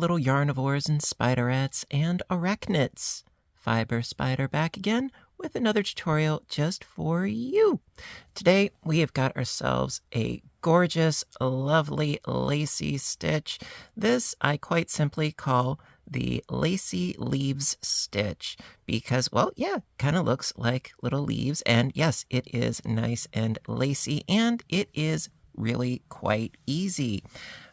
little yarnivores and spiderets and arachnids. Fiber Spider back again with another tutorial just for you. Today we have got ourselves a gorgeous, lovely lacy stitch. This I quite simply call the Lacy Leaves stitch because, well, yeah, kind of looks like little leaves, and yes, it is nice and lacy, and it is really quite easy.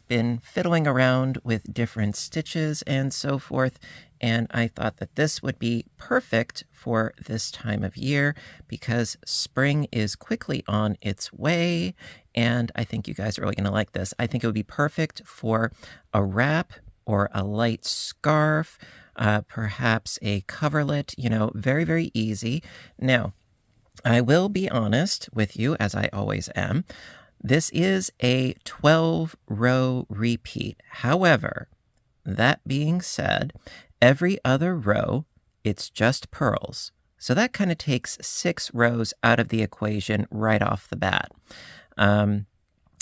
Been fiddling around with different stitches and so forth, and I thought that this would be perfect for this time of year because spring is quickly on its way, and I think you guys are really going to like this. I think it would be perfect for a wrap or a light scarf, perhaps a coverlet, very, very easy. Now, I will be honest with you, as I always am. This is a 12-row repeat. However, that being said, every other row, it's just purls. So that kind of takes 6 rows out of the equation right off the bat. And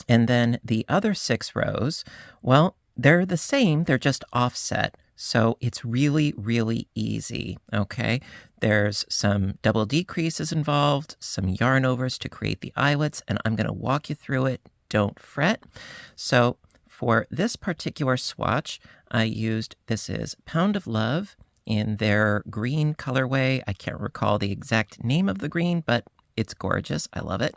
then the other 6 rows, well, they're the same, they're just offset. So it's really, really easy, okay? There's some double decreases involved, some yarn overs to create the eyelets, and I'm going to walk you through it. Don't fret. So for this particular swatch, I used, this is Pound of Love in their green colorway. I can't recall the exact name of the green, but it's gorgeous. I love it.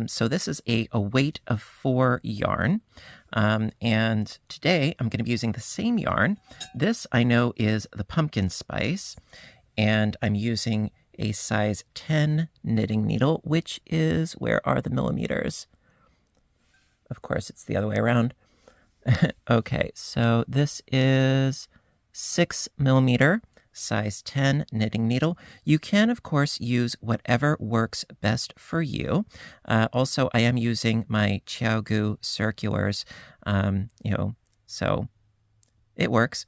So this is a weight of 4 yarn. And today I'm going to be using the same yarn. This I know is the Pumpkin Spice, and I'm using a size 10 knitting needle, which is, where are the millimeters? Of course, it's the other way around. Okay, so this is 6 millimeter, size 10 knitting needle. You can, of course, use whatever works best for you. Also, I am using my Qiaogu circulars, so it works.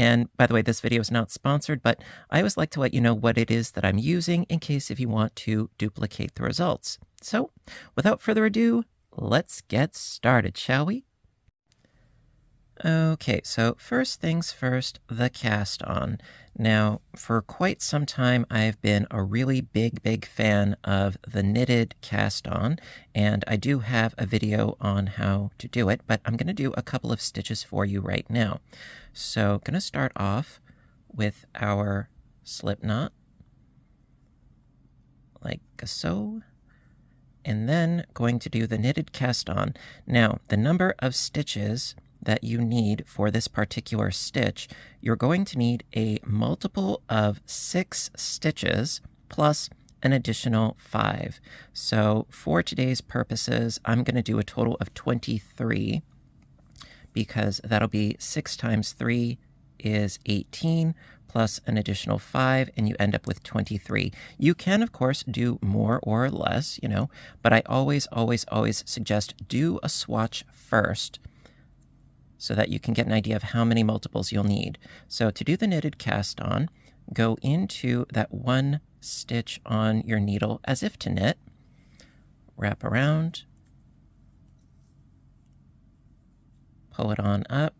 And by the way, this video is not sponsored, but I always like to let you know what it is that I'm using in case if you want to duplicate the results. So without further ado, let's get started, shall we? Okay, so first things first, the cast on. Now, for quite some time, I've been a really big fan of the knitted cast on, and I do have a video on how to do it, but I'm going to do a couple of stitches for you right now. So, going to start off with our slip knot, like so, and then going to do the knitted cast on. Now, the number of stitches that you need for this particular stitch, you're going to need a multiple of 6 stitches plus an additional 5. So for today's purposes, I'm going to do a total of 23 because that'll be 6 times 3 is 18 plus an additional 5, and you end up with 23. You can, of course, do more or less, but I always suggest do a swatch first, so that you can get an idea of how many multiples you'll need. So to do the knitted cast on, go into that one stitch on your needle as if to knit, wrap around, pull it on up,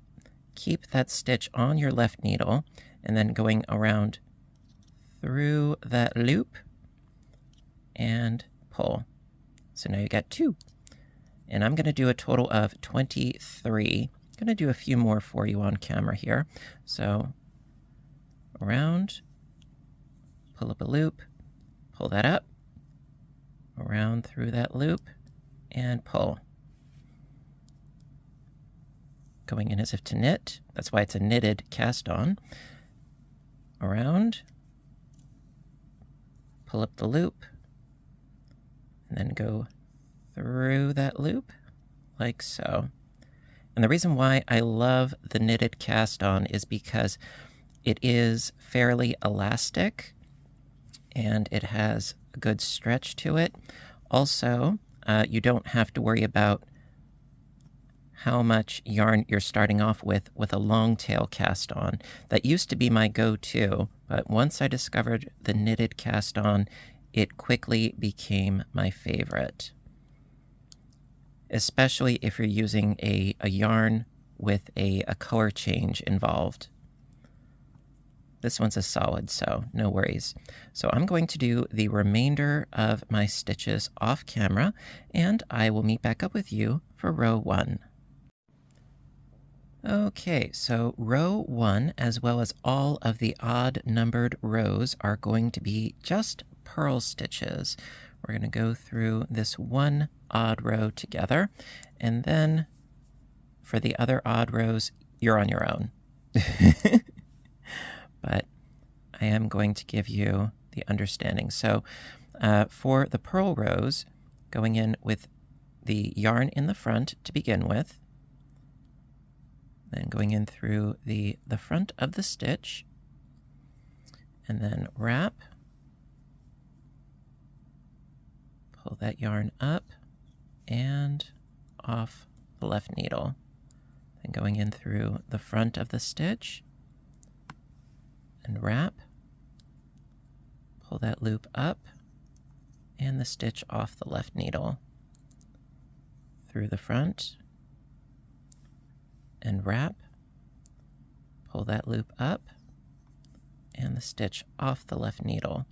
keep that stitch on your left needle, and then going around through that loop and pull. So now you got 2. And I'm going to do a total of 23. I'm going to do a few more for you on camera here. So around, pull up a loop, pull that up, around through that loop, and pull. Going in as if to knit. That's why it's a knitted cast on. Around, pull up the loop, and then go through that loop like so. And the reason why I love the knitted cast on is because it is fairly elastic and it has a good stretch to it. Also, you don't have to worry about how much yarn you're starting off with a long tail cast on. That used to be my go-to, but once I discovered the knitted cast on, it quickly became my favorite. Especially if you're using a yarn with a color change involved. This one's a solid, so no worries. So I'm going to do the remainder of my stitches off camera, and I will meet back up with you for row 1. Okay, so row 1, as well as all of the odd numbered rows, are going to be just purl stitches. We're going to go through this one odd row together, and then for the other odd rows, you're on your own. But I am going to give you the understanding. So for the purl rows, going in with the yarn in the front to begin with, then going in through the front of the stitch, and then wrap, pull that yarn up and off the left needle, then going in through the front of the stitch, and wrap, pull that loop up, and the stitch off the left needle, through the front, and wrap, pull that loop up, and the stitch off the left needle.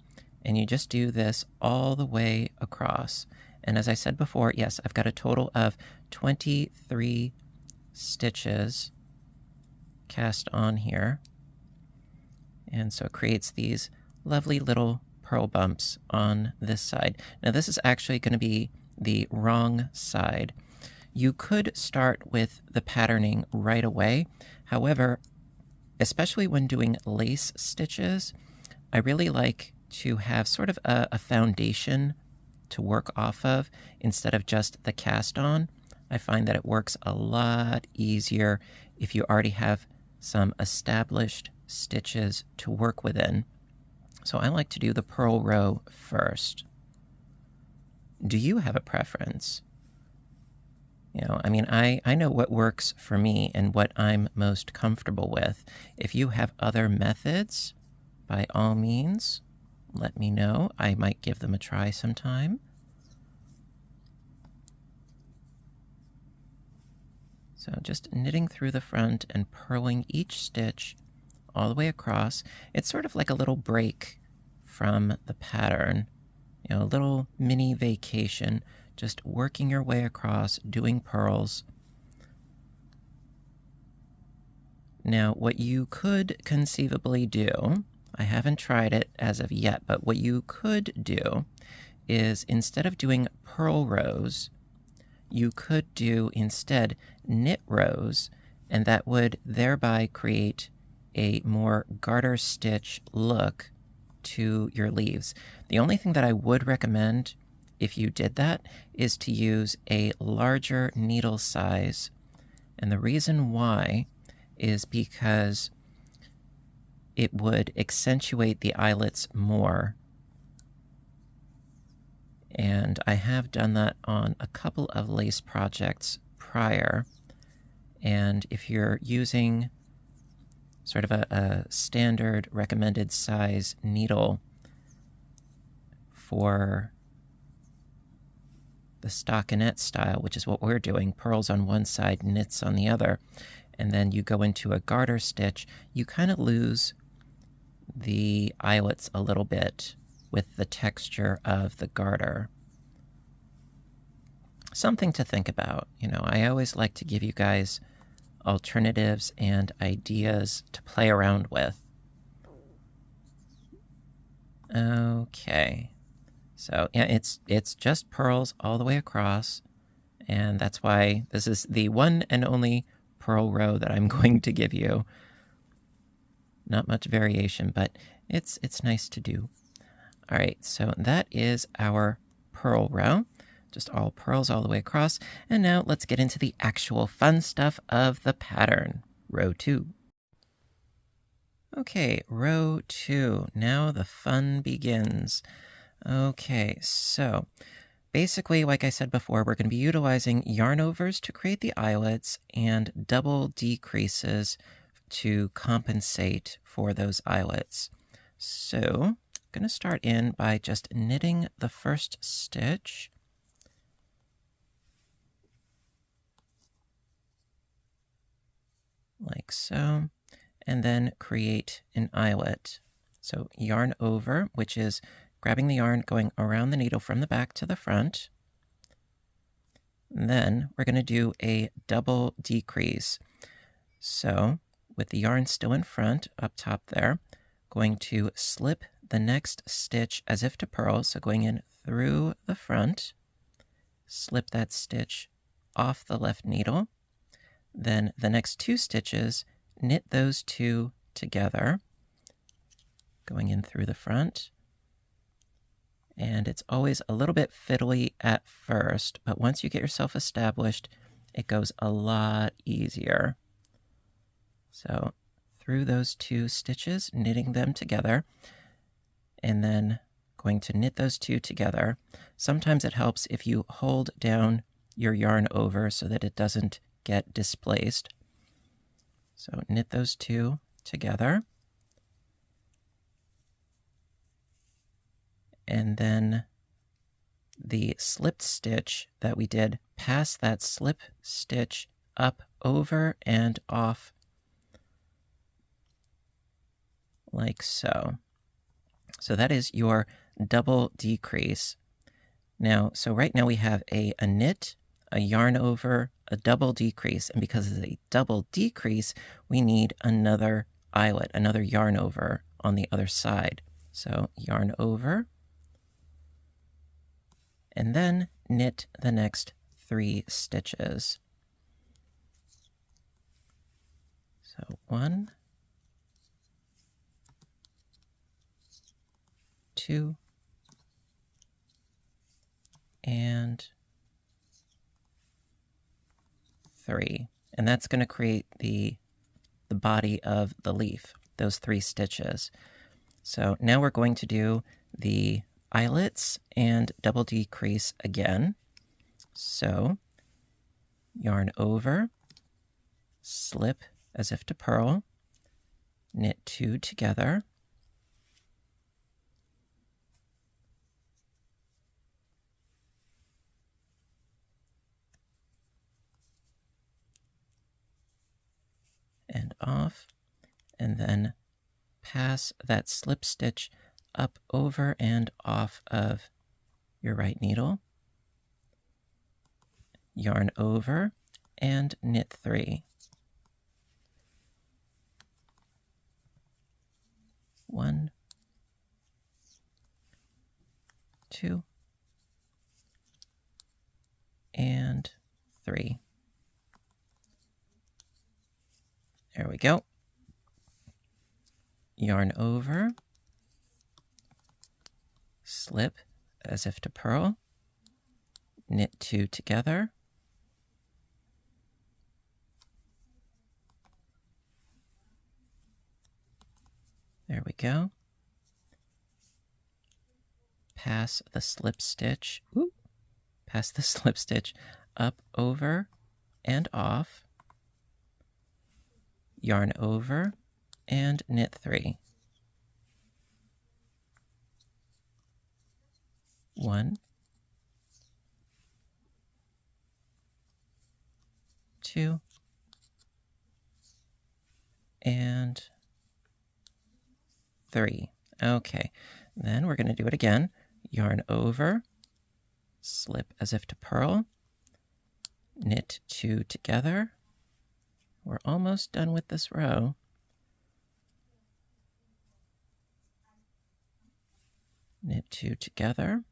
And you just do this all the way across. And as I said before, yes, I've got a total of 23 stitches cast on here. And so it creates these lovely little purl bumps on this side. Now this is actually going to be the wrong side. You could start with the patterning right away. However, especially when doing lace stitches, I really like to have sort of a foundation to work off of instead of just the cast on. I find that it works a lot easier if you already have some established stitches to work within. So I like to do the purl row first. Do you have a preference? You know, I mean, I know what works for me and what I'm most comfortable with. If you have other methods, by all means, let me know. I might give them a try sometime. So just knitting through the front and purling each stitch all the way across. It's sort of like a little break from the pattern, you know, a little mini vacation, just working your way across, doing purls. Now, what you could conceivably do, I haven't tried it as of yet, but what you could do is instead of doing purl rows, you could do instead knit rows, and that would thereby create a more garter stitch look to your leaves. The only thing that I would recommend if you did that is to use a larger needle size. And the reason why is because it would accentuate the eyelets more. And I have done that on a couple of lace projects prior. And if you're using sort of a standard recommended size needle for the stockinette style, which is what we're doing, purls on one side, knits on the other, and then you go into a garter stitch, you kind of lose the eyelets a little bit with the texture of the garter. Something to think about. You know, I always like to give you guys alternatives and ideas to play around with. Okay. So yeah, it's just purls all the way across, and that's why this is the one and only purl row that I'm going to give you. Not much variation, but it's nice to do. All right, so that is our purl row. Just all purls all the way across. And now let's get into the actual fun stuff of the pattern. Row 2. Okay, row 2. Now the fun begins. Okay, so basically, like I said before, we're going to be utilizing yarn overs to create the eyelets and double decreases to compensate for those eyelets. So I'm going to start in by just knitting the first stitch. like so, and then create an eyelet. So yarn over, which is grabbing the yarn, going around the needle from the back to the front. And then we're going to do a double decrease. So with the yarn still in front, up top there, going to slip the next stitch as if to purl, so going in through the front, slip that stitch off the left needle, then the next 2 stitches, knit those 2 together, going in through the front, and it's always a little bit fiddly at first, but once you get yourself established, it goes a lot easier. So through those 2 stitches, knitting them together, and then going to knit those 2 together. Sometimes it helps if you hold down your yarn over so that it doesn't get displaced. So knit those 2 together. And then the slipped stitch that we did, pass that slip stitch up, over, and off like so. So that is your double decrease. Now, so right now we have a knit, a yarn over, a double decrease, and because it's a double decrease, we need another eyelet, another yarn over on the other side. So yarn over, and then knit the next 3 stitches. So 1, 2, and 3. And that's going to create the body of the leaf, those 3 stitches. So now we're going to do the eyelets and double decrease again. So yarn over, slip as if to purl, knit 2 together, and off, and then pass that slip stitch up, over, and off of your right needle, yarn over, and knit 3. 1, 2, and 3. There we go. Yarn over, slip as if to purl, knit 2 together, there we go. Pass the slip stitch, pass the slip stitch up, over, and off, yarn over, and knit 3. 1, 2, and 3. Okay, then we're going to do it again. Yarn over, slip as if to purl, knit 2 together. We're almost done with this row. Knit 2 together.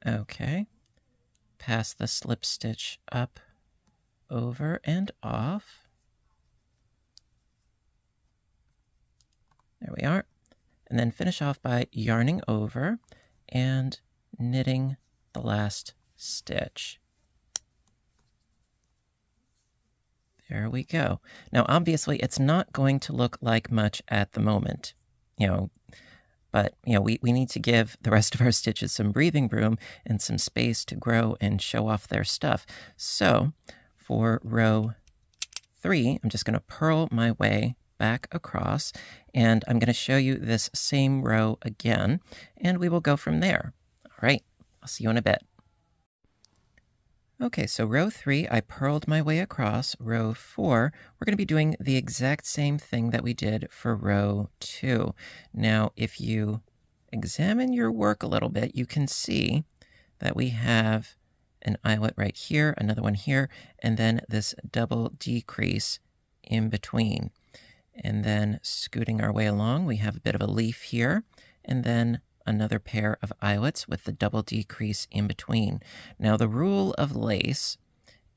Okay. Pass the slip stitch up, over, and off. There we are. And then finish off by yarning over and knitting the last stitch. There we go. Now, obviously, it's not going to look like much at the moment, but, we need to give the rest of our stitches some breathing room and some space to grow and show off their stuff. So for row 3, I'm just going to purl my way back across, and I'm going to show you this same row again, and we will go from there. All right, I'll see you in a bit. Okay, so row 3, I purled my way across. Row 4, we're going to be doing the exact same thing that we did for row 2. Now, if you examine your work a little bit, you can see that we have an eyelet right here, another one here, and then this double decrease in between. And then scooting our way along, we have a bit of a leaf here, and then another pair of eyelets with the double decrease in between. Now, the rule of lace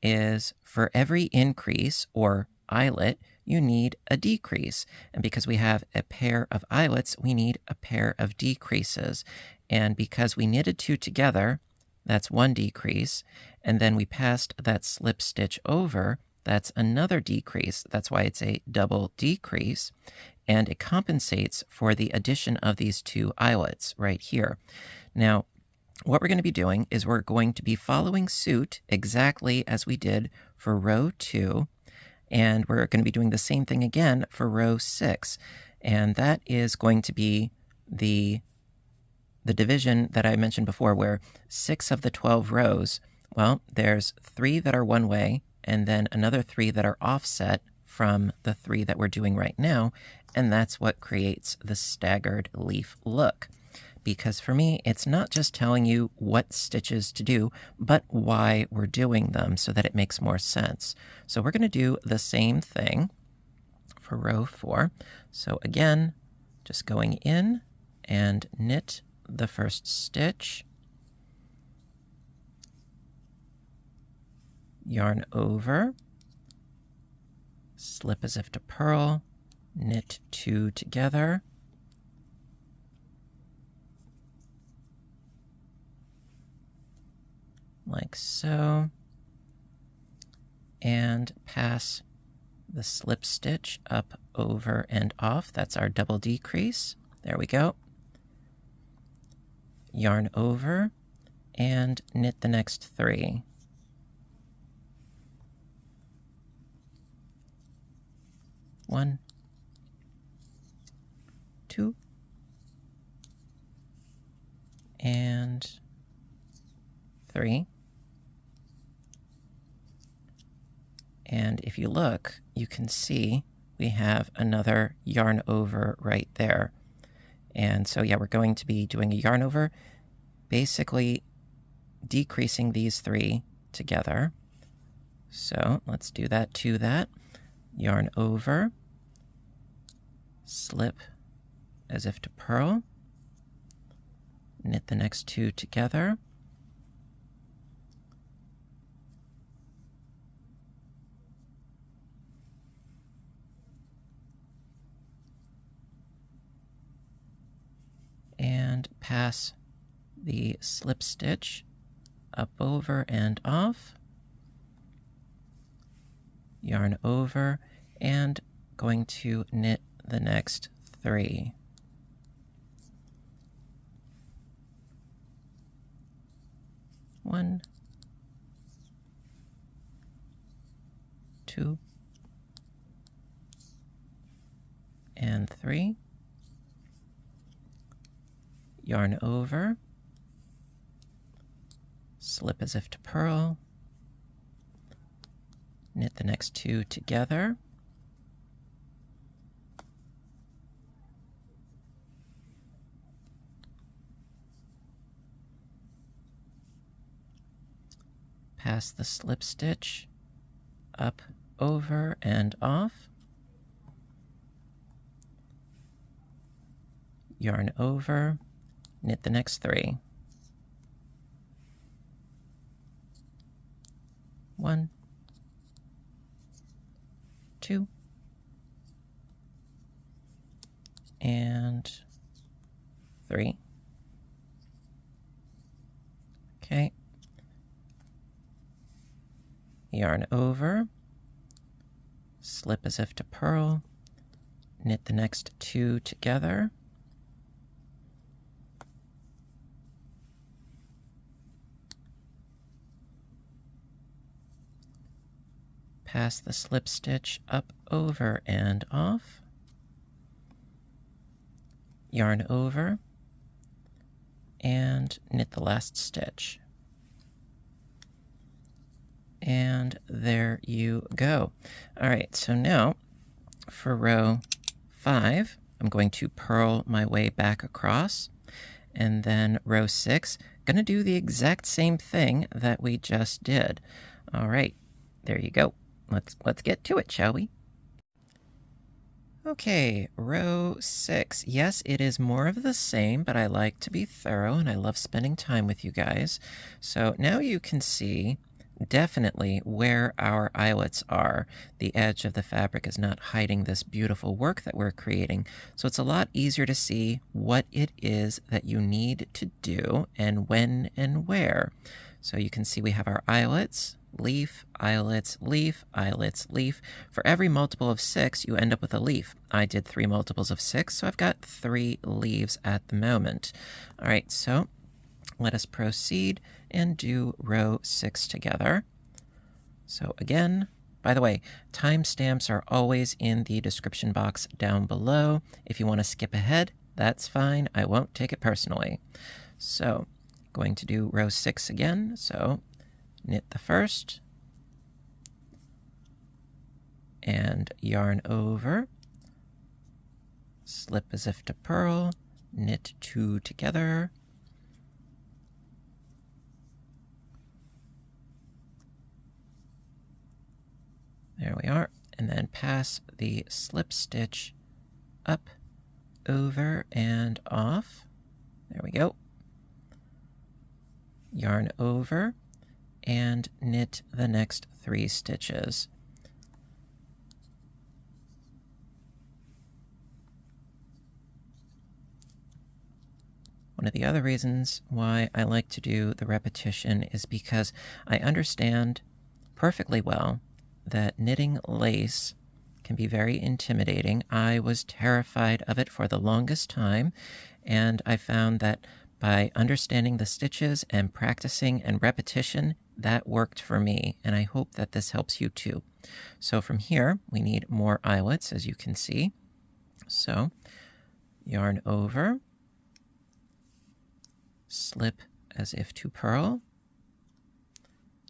is for every increase or eyelet, you need a decrease. And because we have a pair of eyelets, we need a pair of decreases. And because we knitted two together, that's one decrease. And then we passed that slip stitch over, that's another decrease. That's why it's a double decrease. And it compensates for the addition of these two eyelets right here. Now, what we're going to be doing is we're going to be following suit exactly as we did for row 2, and we're going to be doing the same thing again for row 6, and that is going to be the division that I mentioned before, where 6 of the 12 rows, well, there's 3 that are one way, and then another 3 that are offset from the 3 that we're doing right now, and that's what creates the staggered leaf look. Because for me, it's not just telling you what stitches to do, but why we're doing them so that it makes more sense. So we're going to do the same thing for row 4. So again, just going in and knit the first stitch, yarn over, slip as if to purl, knit 2 together, like so, and pass the slip stitch up, over, and off. That's our double decrease. There we go. Yarn over and knit the next 3. One, 2, and 3. And if you look, you can see we have another yarn over right there. And so, yeah, we're going to be doing a yarn over, basically decreasing these 3 together. So let's do that to that. Yarn over, slip as if to purl, knit the next 2 together, and pass the slip stitch up, over, and off, yarn over, and going to knit the next 3. One, 2, and 3. Yarn over, slip as if to purl, knit the next 2 together, pass the slip stitch up, over, and off, yarn over, knit the next 3. 1, 2, and 3. Okay. Yarn over, slip as if to purl, knit the next 2 together, pass the slip stitch up, over, and off, yarn over, and knit the last stitch. And there you go. All right, so now for row 5, I'm going to purl my way back across. And then row 6, going to do the exact same thing that we just did. All right, there you go. Let's get to it, shall we? Okay, row 6. Yes, it is more of the same, but I like to be thorough and I love spending time with you guys. So now you can see definitely where our eyelets are. The edge of the fabric is not hiding this beautiful work that we're creating. So it's a lot easier to see what it is that you need to do and when and where. So you can see we have our eyelets, leaf, eyelets, leaf, eyelets, leaf. For every multiple of 6, you end up with a leaf. I did 3 multiples of 6, so I've got 3 leaves at the moment. All right, so let us proceed and do row 6 together. So again, by the way, timestamps are always in the description box down below. If you want to skip ahead, that's fine. I won't take it personally. So going to do row 6 again. So knit the first and yarn over, slip as if to purl, knit 2 together, there we are, and then pass the slip stitch up, over, and off. There we go. Yarn over and knit the next 3 stitches. One of the other reasons why I like to do the repetition is because I understand perfectly well that knitting lace can be very intimidating. I was terrified of it for the longest time, and I found that by understanding the stitches and practicing and repetition, that worked for me, and I hope that this helps you too. So from here, we need more eyelets, as you can see. So yarn over, slip as if to purl,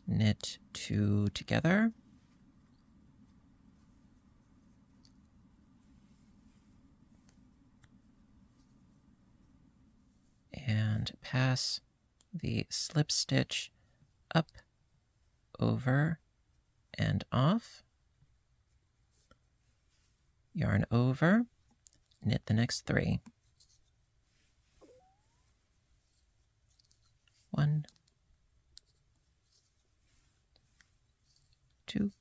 knit 2 together, and pass the slip stitch up, over, and off, yarn over, knit the next 3. 1, 2,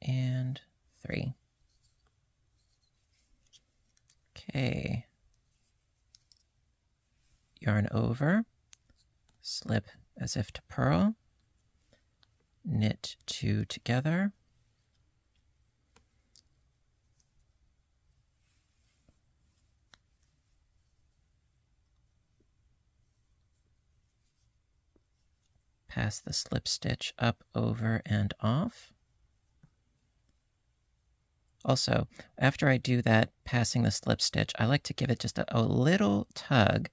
and 3. Okay. Yarn over, slip as if to purl, knit 2 together, pass the slip stitch up, over, and off. Also, after I do that, passing the slip stitch, I like to give it just a little tug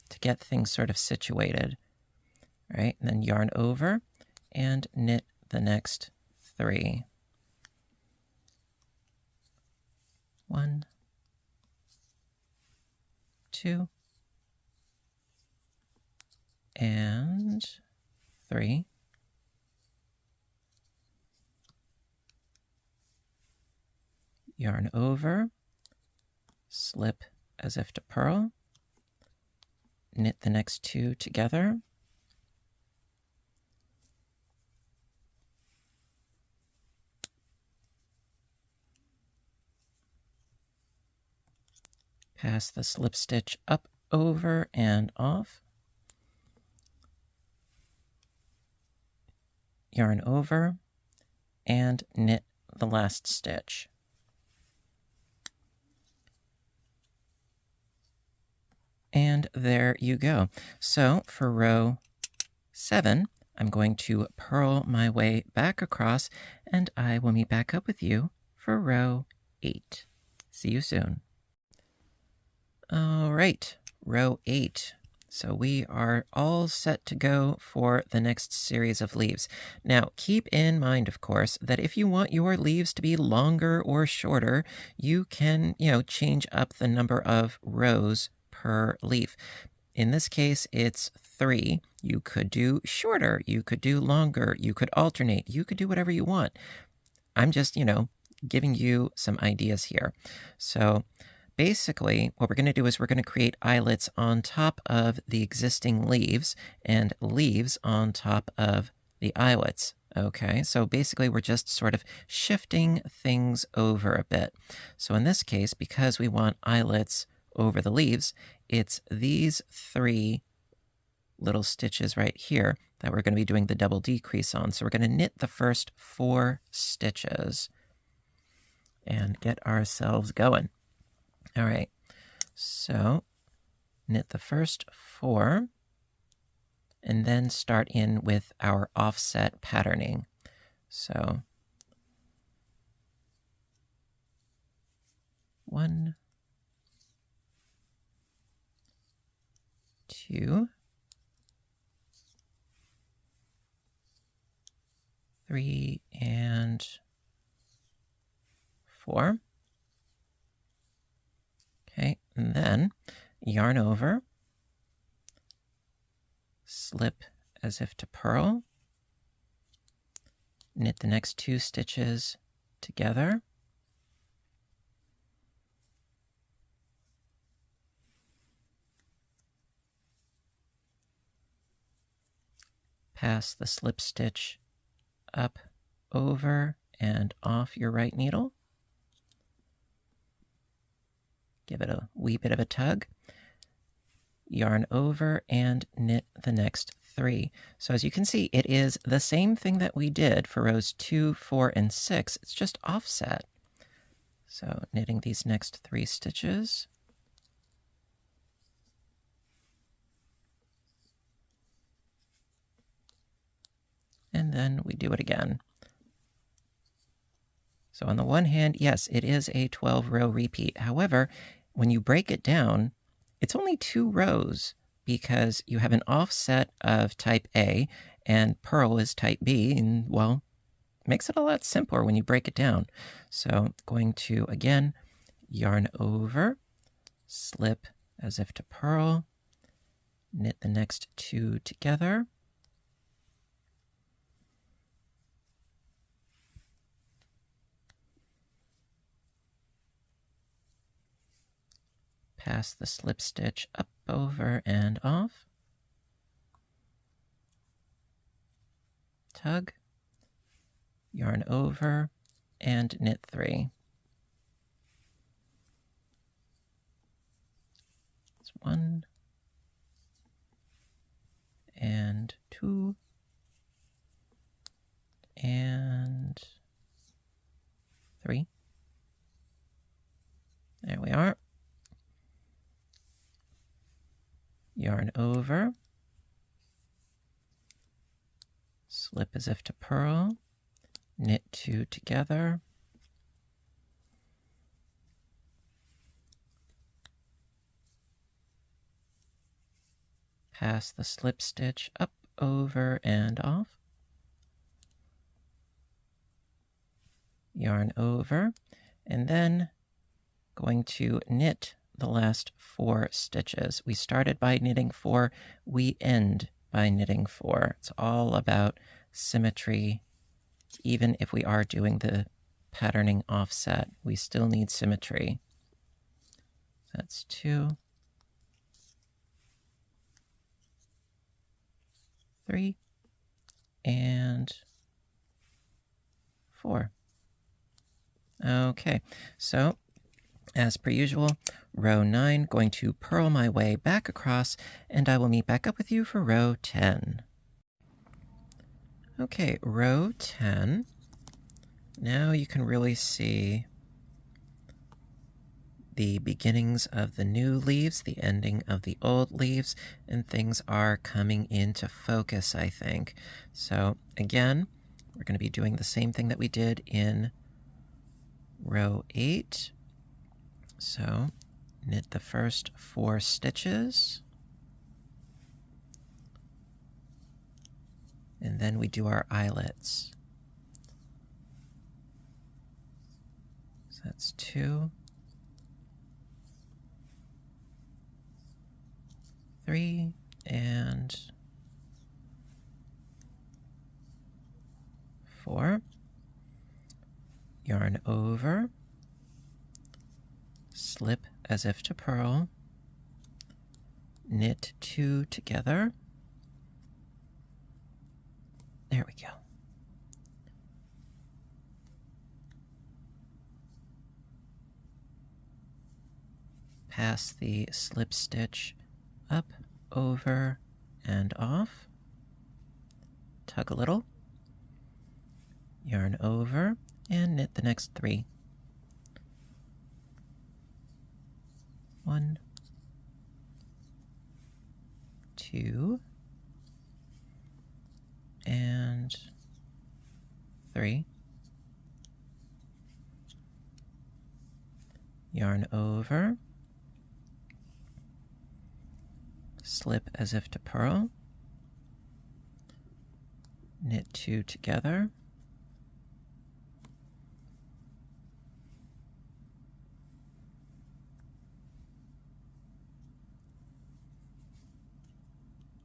to get things sort of situated, right? And then yarn over and knit the next 3. 1, 2, and 3. Yarn over, slip as if to purl, knit the next 2 together, pass the slip stitch up, over, and off, yarn over, and knit the last stitch. And there you go. So for row 7, I'm going to purl my way back across, and I will meet back up with you for row 8. See you soon. All right, row 8. So we are all set to go for the next series of leaves. Now, keep in mind, of course, that if you want your leaves to be longer or shorter, you can, change up the number of rows per leaf. In this case, it's 3. You could do shorter, you could do longer, you could alternate, you could do whatever you want. I'm just, giving you some ideas here. So basically, what we're going to do is we're going to create eyelets on top of the existing leaves and leaves on top of the eyelets. Okay, so basically we're just sort of shifting things over a bit. So in this case, because we want eyelets over the leaves, it's these 3 little stitches right here that we're going to be doing the double decrease on. So we're going to knit the first 4 stitches and get ourselves going. All right, so knit the first 4 and then start in with our offset patterning. So 1, 2, 3, and 4. Okay, and then yarn over, slip as if to purl, knit the next 2 stitches together, pass the slip stitch up, over, and off your right needle. Give it a wee bit of a tug. Yarn over and knit the next 3. So as you can see, it is the same thing that we did for rows 2, 4, and 6. It's just offset. So knitting these next 3 stitches. And then we do it again. So on the one hand, yes, it is a 12-row repeat. However, when you break it down, it's only 2 rows because you have an offset of type A and purl is type B, and, well, makes it a lot simpler when you break it down. So going to, again, yarn over, slip as if to purl, knit the next 2 together, pass the slip stitch up, over, and off, tug, yarn over, and knit 3. It's 1 and 2 and 3. There we are. Yarn over, slip as if to purl, knit 2 together, pass the slip stitch up, over, and off, yarn over, and then going to knit the last 4 stitches. We started by knitting 4, we end by knitting 4. It's all about symmetry. Even if we are doing the patterning offset, we still need symmetry. That's 2, 3, and 4. Okay, so as per usual, row 9, going to purl my way back across, and I will meet back up with you for row 10. Okay, row 10. Now you can really see the beginnings of the new leaves, the ending of the old leaves, and things are coming into focus, I think. So again, we're going to be doing the same thing that we did in row 8. So knit the first 4 stitches, And then we do our eyelets. So that's 2, 3, and 4. Yarn over, slip as if to purl, knit 2 together. There we go. Pass the slip stitch up, over, and off. Tug a little. Yarn over and knit the next 3. 1, 2, and 3. Yarn over, slip as if to purl, knit 2 together,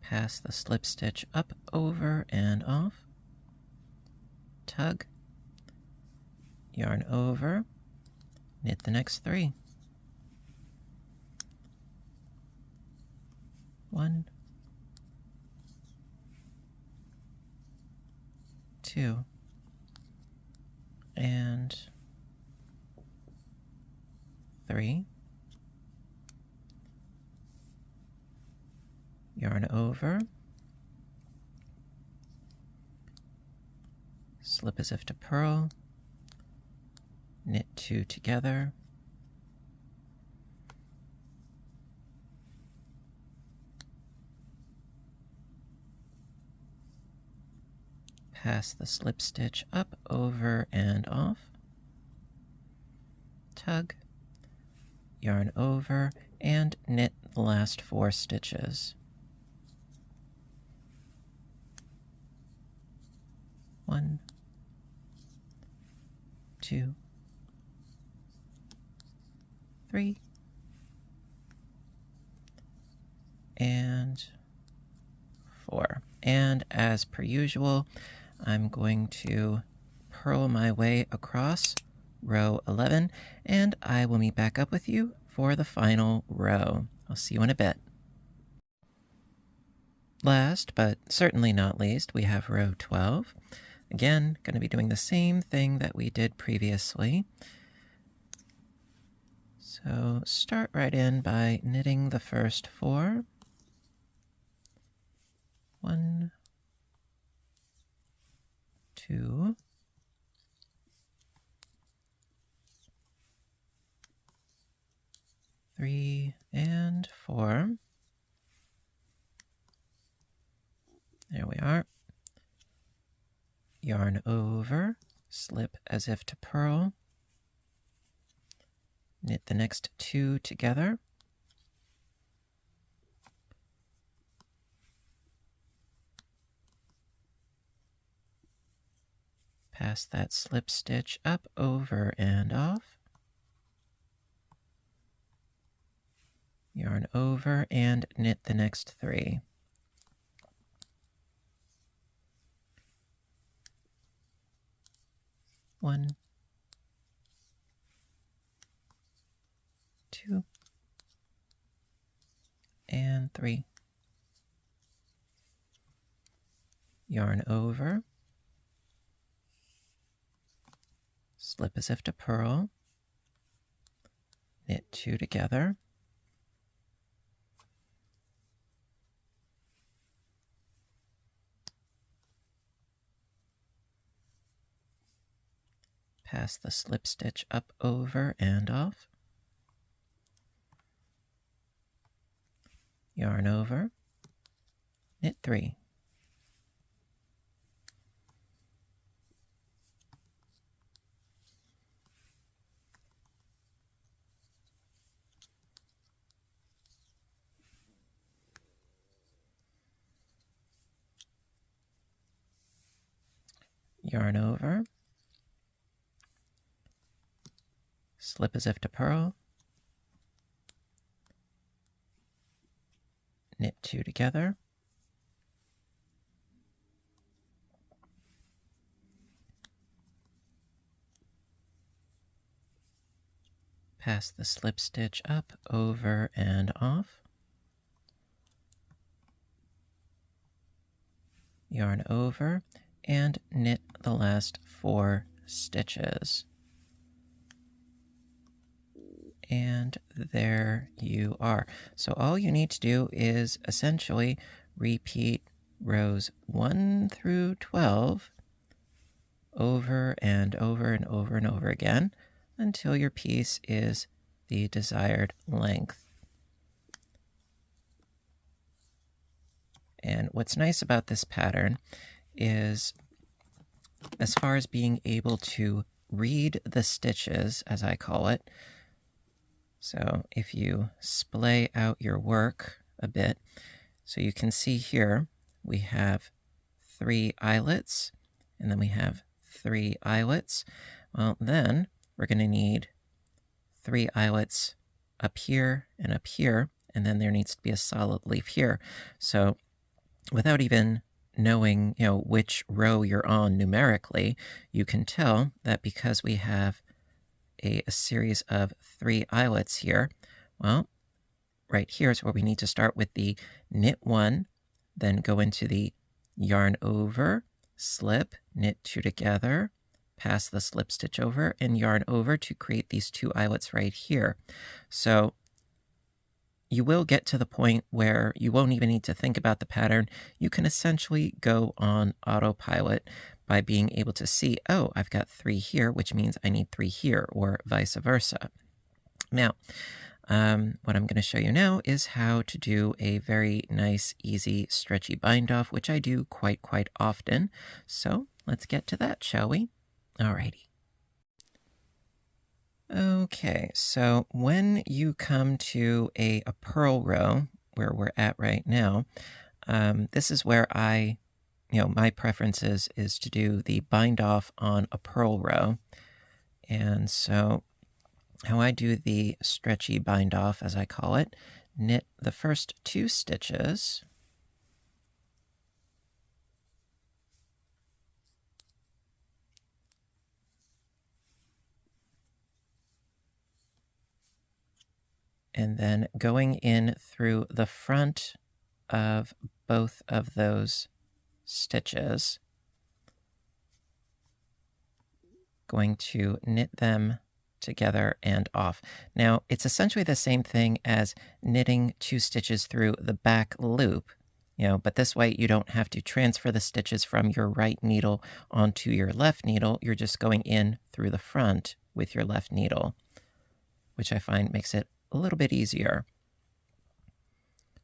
pass the slip stitch up, over, and off, tug, yarn over, knit the next 3. 1, 2, and 3. Yarn over, slip as if to purl, knit 2 together, pass the slip stitch up, over, and off, tug, yarn over, and knit the last 4 stitches. 1, 2, 3, and 4. And as per usual, I'm going to purl my way across row 11, and I will meet back up with you for the final row. I'll see you in a bit. Last, but certainly not least, we have row 12. Again, going to be doing the same thing that we did previously. So start right in by knitting the first 4. 1, 2, 3, and 4. There we are. Yarn over, slip as if to purl, knit the next 2 together, pass that slip stitch up, over, and off, yarn over, and knit the next 3. 1, 2, and 3. Yarn over, slip as if to purl, knit 2 together, pass the slip stitch up, over, and off, yarn over, knit 3. yarn over, slip as if to purl, knit 2 together, pass the slip stitch up, over, and off, yarn over, and knit the last 4 stitches. And there you are. So all you need to do is essentially repeat rows 1 through 12 over and over and over and over again until your piece is the desired length. And what's nice about this pattern is, as far as being able to read the stitches, as I call it, so if you splay out your work a bit, so you can see here we have 3 eyelets, and then we have 3 eyelets. Well, then we're going to need 3 eyelets up here, and then there needs to be a solid leaf here. So without even knowing, which row you're on numerically, you can tell that because we have a series of 3 eyelets here, well, right here is where we need to start with the knit 1, then go into the yarn over, slip, knit 2 together, pass the slip stitch over, and yarn over to create these 2 eyelets right here. So you will get to the point where you won't even need to think about the pattern. You can essentially go on autopilot by being able to see, oh, I've got 3 here, which means I need 3 here, or vice versa. Now, what I'm going to show you now is how to do a very nice, easy, stretchy bind-off, which I do quite often. So let's get to that, shall we? Alrighty. Okay, so when you come to a purl row, where we're at right now, this is where my preference is to do the bind off on a purl row. And so how I do the stretchy bind off, as I call it, knit the first 2 stitches, and then going in through the front of both of those stitches, going to knit them together and off. Now, it's essentially the same thing as knitting 2 stitches through the back loop, but this way you don't have to transfer the stitches from your right needle onto your left needle. You're just going in through the front with your left needle, which I find makes it a little bit easier.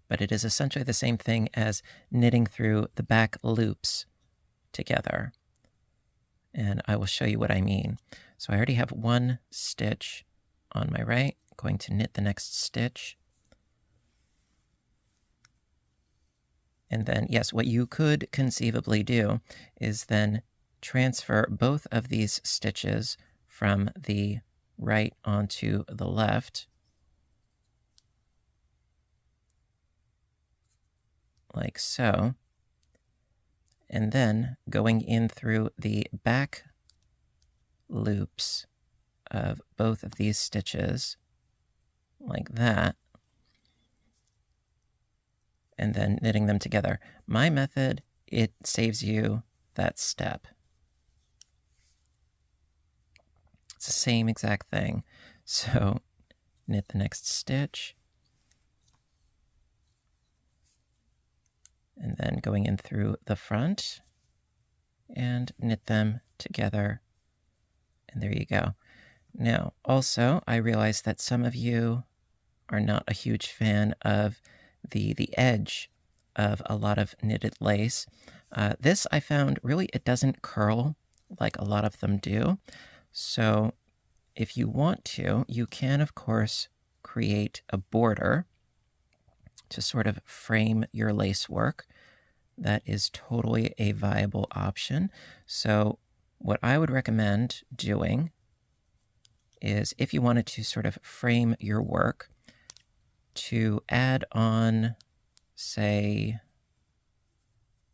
But it is essentially the same thing as knitting through the back loops together. And I will show you what I mean. So I already have 1 stitch on my right, going to knit the next stitch. And then, yes, what you could conceivably do is then transfer both of these stitches from the right onto the left, like so, and then going in through the back loops of both of these stitches, like that, and then knitting them together. My method, it saves you that step. It's the same exact thing. So knit the next stitch, and then going in through the front and knit them together. And there you go. Now, also, I realize that some of you are not a huge fan of the edge of a lot of knitted lace. This I found really it doesn't curl like a lot of them do. So if you want to, you can, of course, create a border to sort of frame your lace work. That is totally a viable option. So what I would recommend doing is, if you wanted to sort of frame your work, to add on, say,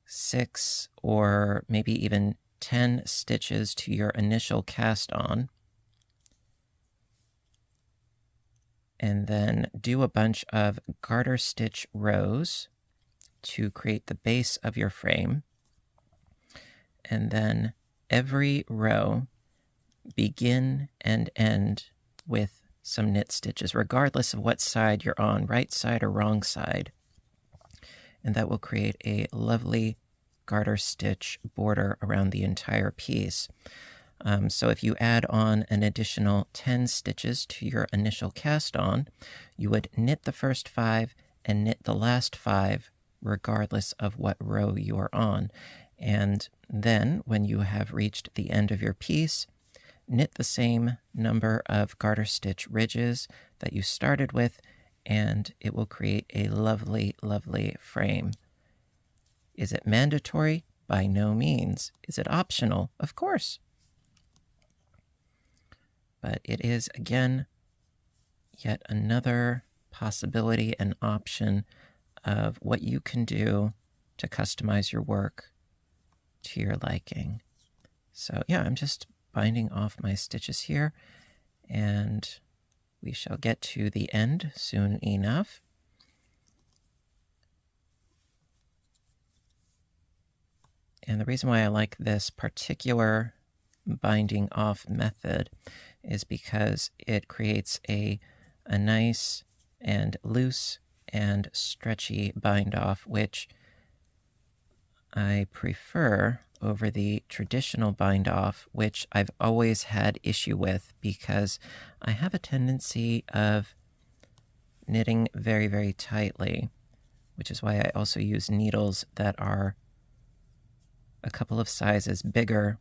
6 or maybe even 10 stitches to your initial cast on, and then do a bunch of garter stitch rows to create the base of your frame. And then every row begin and end with some knit stitches, regardless of what side you're on, right side or wrong side. And that will create a lovely garter stitch border around the entire piece. So if you add on an additional 10 stitches to your initial cast on, you would knit the first 5 and knit the last 5, regardless of what row you are on. And then when you have reached the end of your piece, knit the same number of garter stitch ridges that you started with, and it will create a lovely, lovely frame. Is it mandatory? By no means. Is it optional? Of course. But it is, again, yet another possibility and option of what you can do to customize your work to your liking. So yeah, I'm just binding off my stitches here, and we shall get to the end soon enough. And the reason why I like this particular binding off method is because it creates a nice and loose and stretchy bind off, which I prefer over the traditional bind off, which I've always had issue with because I have a tendency of knitting very, very tightly, which is why I also use needles that are a couple of sizes bigger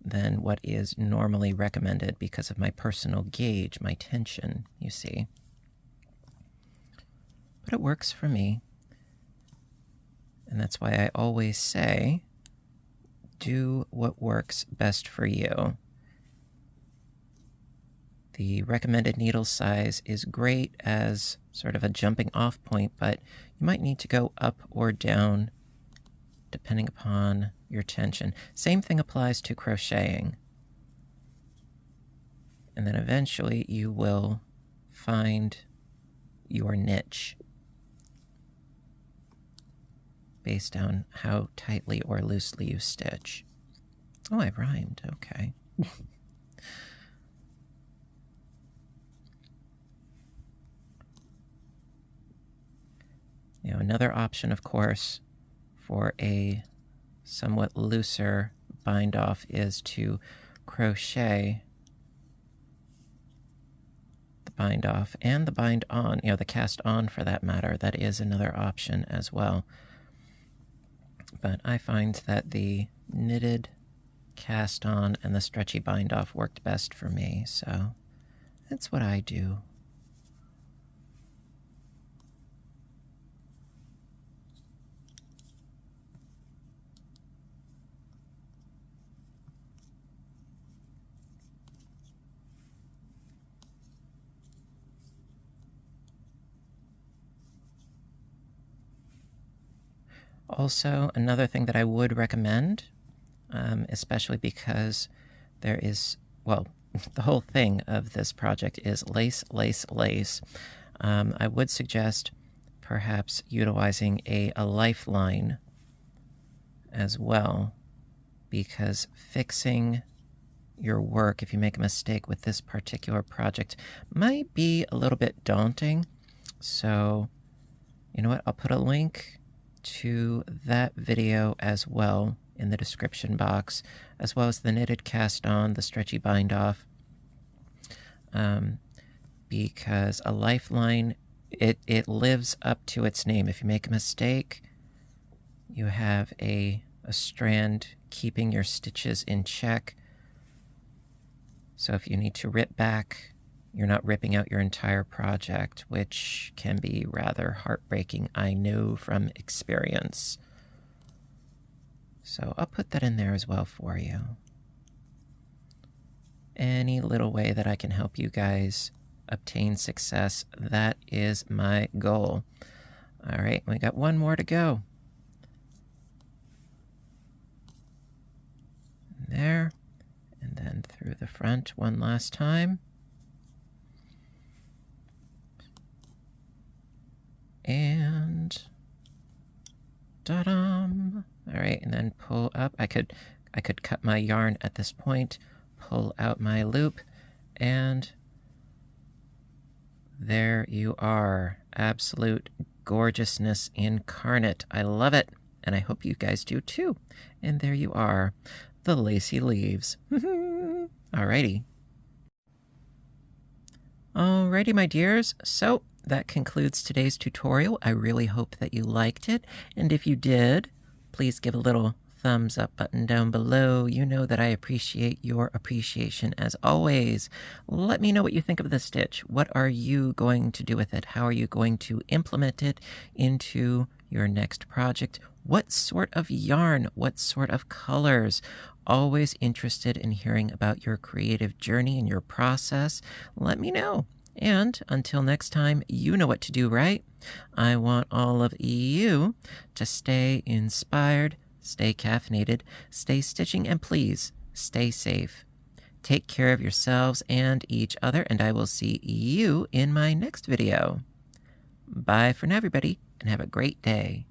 than what is normally recommended because of my personal gauge, my tension, you see. But it works for me. And that's why I always say, do what works best for you. The recommended needle size is great as sort of a jumping off point, but you might need to go up or down depending upon your tension. Same thing applies to crocheting. And then eventually you will find your niche based on how tightly or loosely you stitch. Oh, I rhymed. Okay. Another option, of course, for a somewhat looser bind off is to crochet the bind off and the bind on, the cast on for that matter. That is another option as well. But I find that the knitted cast on and the stretchy bind off worked best for me, so that's what I do. Also, another thing that I would recommend, especially because there is, well, the whole thing of this project is lace, lace, lace. I would suggest perhaps utilizing a lifeline as well, because fixing your work, if you make a mistake with this particular project, might be a little bit daunting. So, you know what, I'll put a link to that video as well in the description box, as well as the knitted cast on, the stretchy bind off, because a lifeline, it lives up to its name. If you make a mistake, you have a strand keeping your stitches in check. So if you need to rip back, you're not ripping out your entire project, which can be rather heartbreaking, I know from experience. So I'll put that in there as well for you. any little way that I can help you guys obtain success, that is my goal. All right, we got one more to go. There, and then through the front one last time. And ta-dam! All right, and then pull up. I could cut my yarn at this point, pull out my loop, and there you are. Absolute gorgeousness incarnate. I love it, and I hope you guys do too. And there you are, the Lacy leaves. Alrighty. Alrighty, my dears. So that concludes today's tutorial. I really hope that you liked it. And if you did, please give a little thumbs up button down below. You know that I appreciate your appreciation as always. Let me know what you think of the stitch. What are you going to do with it? How are you going to implement it into your next project? What sort of yarn? What sort of colors? Always interested in hearing about your creative journey and your process. Let me know. And until next time, you know what to do, right? I want all of you to stay inspired, stay caffeinated, stay stitching, and please stay safe. Take care of yourselves and each other, and I will see you in my next video. Bye for now, everybody, and have a great day.